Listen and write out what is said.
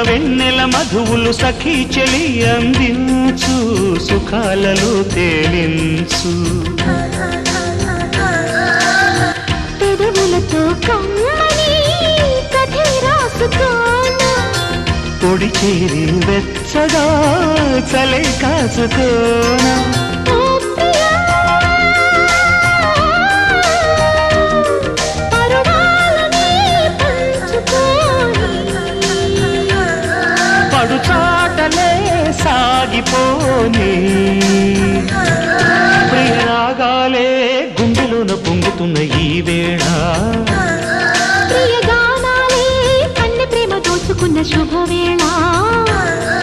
వెన్నెల మధువులు సఖీ చెలి అందించు సుఖాలలో తేలించు పెదవులతో కమ్మని కథే రాసుకోనా పొడి చేరి వెచ్చగా చలే కాచుకోనా పడుచాటలే సాగిపోని ప్రియరాగాలే గుండెలోన పొంగుతున్న ఈ వేళ